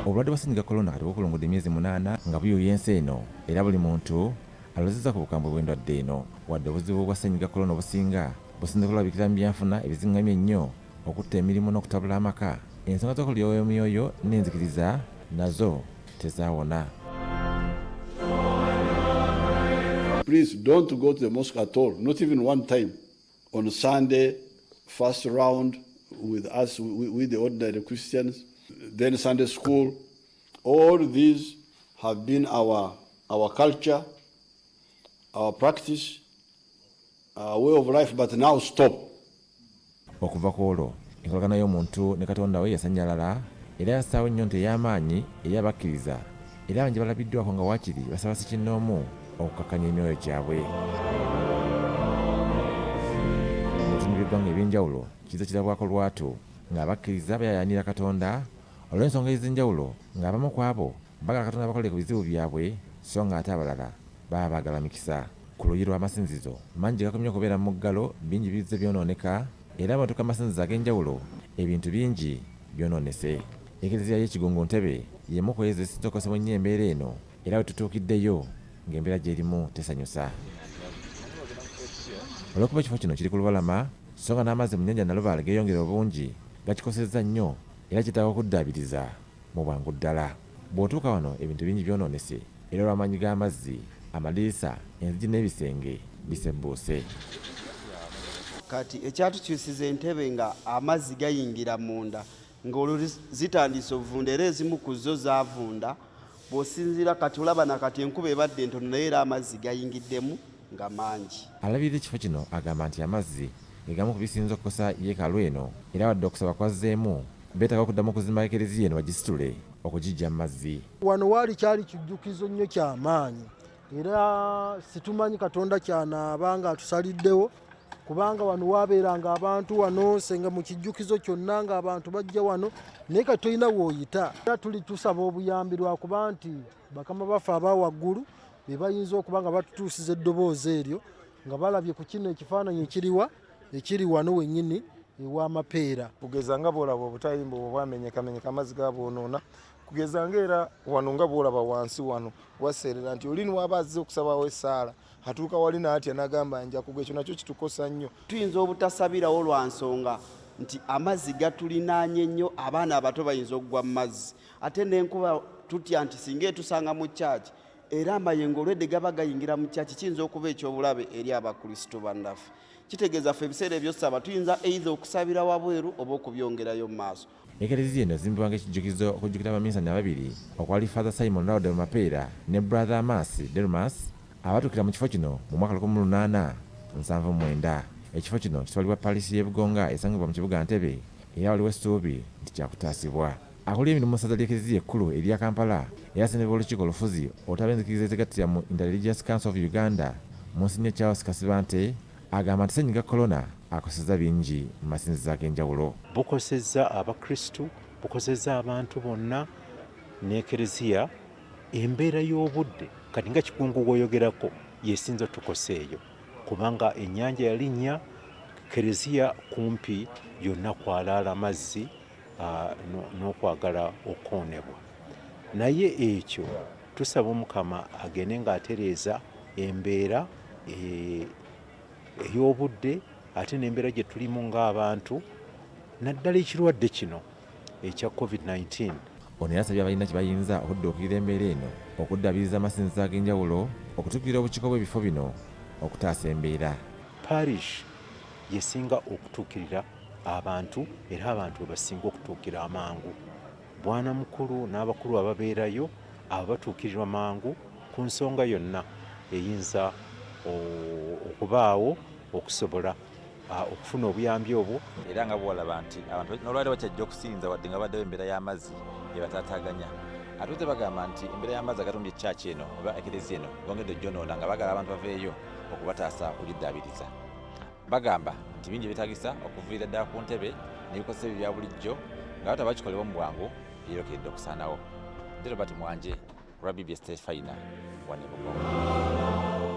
obulwadde bwa ssenyiga korona kati bukulungudde emyezi 8 nga buyuuya ensi eno era buli muntu alozezza ku bukambwe bw'endwadde eno wadde obuzibu bwa ssenyiga korona obusinga businze kulabikira mu byanfuna ebizingamye ennyo okutta emirimu n'okutabula amaka ensonga z'okulyawo emyoyo n'enzikiriza nazo tezaawona. Please don't go to the mosque at all, not even one time. On Sunday, first round with us, with the ordinary Christians, then Sunday school. All these have been our culture, our practice, our way of life, but now stop. Okuva ku olwo enkolagana y'omuntu ne Katonda we yasannyalala era yassaawo ennyonta ey'amaanyi eri abakkiriza era abanje balabiddwako nga waakiri basaba ssekinnoomu okukakkanya emyoyo gyabwe. Mu bitundu by'eggwanga eby'enjawulo kiza kirabwako lwatu ng'abakkiriza bayaayaanira Katonda olw'ensonga ez'enjawulo ng'abamu ku abo bagala Katonda bakolere ku bizibu byabwe so ng'ate abalala baba baagala mikisa. Ku luuyi lw'amasinzizo mangi gakomye okubeera mu muggalo, bingi bizze byonooneka era amatuuka amasinzizo ag'enjawulo ebintu bingi byonoonese. Ekereziya y'ekigungu Ntebe y'emu ku ezo ezisinze okukosebwa ennyo embeera eno era we tutuukiddeyo ng'embeera gy'erimu tesanyusa. Olw'okuba ekifo kino kiri ku lubalama so nga n'amazzi mu nnyanja Nalubaale geeyongera obungi gakikosezza nnyo era kitaaga okuddaabiriza mu bwangu ddala. Bw'otuuka wano ebintu bingi byonoonese era olw'amaanyi g'amazzi amaliisa enzigi n'ebisenge bisebbuuse. Kati ekyatukyusiza entebe nga amazzi gayingira munda ng'olwo zitandise obuvunda era ezimu ku zo zaavunda. Bw'osinziira kati olaba na kati enkuba ebadde entono naye era amazzi gayingiddemu nga mangi. Alabirira ekifo kino agamba nti amazzi ge gamu ku bisinza okukosa yeekaalu eno era wadde okusaba kwazzeemu beetaaga okuddamu okuzimba ekereziya eno bagisitule okugiggya mu mazzi. Wano waali kyali kijjukizo nnyo ky'amaanyi era situmanyi Katonda kyanaaba nga atusaliddewo kubanga wano waabeeranga abantu wano senga mu kijjukizo kyonna ng'abantu bajja wano naye kati tolina w'oyita. Era tuli tusaba obuyambi lwakuba nti bakama baffe aba waggulu be bayinza okuba nga batutuusiza eddoboozi eryo nga balabye ku kino ekifaananyi ekiri wano wennyini ew'amapeera. Kugeza nga bw'olaba obutayimba obwo bwamenyekamenyeka amazzi gabwonoona kugeza ng'era wano nga bw'olaba wansi wano waseerera nti oli niwaba azze okusabawo essaala atuuka wali n'atya n'agamba nja kugwa. Ekyo nakyo kitukosa nnyo. Tuyinza obutasabirawo lwa nsonga nti amazzi gatulinaanye nnyo, abaana abato bayinza okugwa mu mazzi ate n'enkuba tutya nti singa etusanga mu kyaki era amayengo olwedde gaba gayingira mu kyaki kiyinza okuba ekyobulabe eri abakrisitu bannaffe. Kitegeeza ffe ebiseera ebyosaba tuyinza eitha okusabira wabweru oba okubyongerayo mu maaso. Ekereziya eno yazimbibwa ng'ekijjukizo okujjukira abaminsani ababiri okwali Father Simon Laude Mapeera ne Brother Amasi Delmas abatuukira mu kifo kino mu mwaka 1879. Ekifo kino kitwalibwa Paalisi y'e Bugonga esangibwa mu kibuga Ntebe era waliwo essuubi nti kyakutaasibwa. Akulira emirimu mu ssaza ly'ekereziya ekkulu erya Kampala era ssentebe w'olukiiko olufuzi olutaba enzikiriza ezigattira mu Interreligious Council of Uganda Monsignor Charles Kasibante agamba nti ssenyiga korona akosezza bingi mu masinzizo ag'enjawulo. Bukosezza abakristu, bukosezza abantu bonna n'ekereziya. Embeera y'obudde kati nga kikungu gwoyogerako yesinza otukose eyo kubanga ennyanja yalinnya, kereziya kumpi yonna kwalaala amazzi n'okwagala okwoonebwa. Naye ekyo tusaba Omukama agende ng'atereeza embeera ey'obudde ate n'embeera gye tulimu ng'abantu naddala ekirwadde kino ekya COVID-19. Ono yasabye abalina kye bayinza okudduukirira embeera eno okuddaabiriza amasinzizo ag'enjawulo okutuukirira obukiiko bw'ebifo bino okutaasa embeera. Parish yesinga okutuukirira abantu era abantu we basinga okutuukira amangu. Bwana mukulu n'abakulu ababeerayo abo batuukirirwa mangu ku nsonga yonna eyinza okubaawo okusobola okufuna obuyambi obwo. Era nga bw'olaba nti abantu n'olwali bakyajja okusinza wadde nga baddewo embeera y'amazzi ebataataaganya ate bagamba nti embeera y'amazzi agatumbye ekyaki eno oba ekereziya eno bongedde gyonoona nga bagala abantu baveeyo okubataasa okugiddaabiriza. Bagamba nti bingi byetaagisa okuviira ddala ku ntebe n'ebikozesa ebyo bya bulijjo nga bataba bakikolebwa mu bwangu yeerokedde okusaanawo. Robert Mwanje ku lwa BBSKATI wano e Bugonga.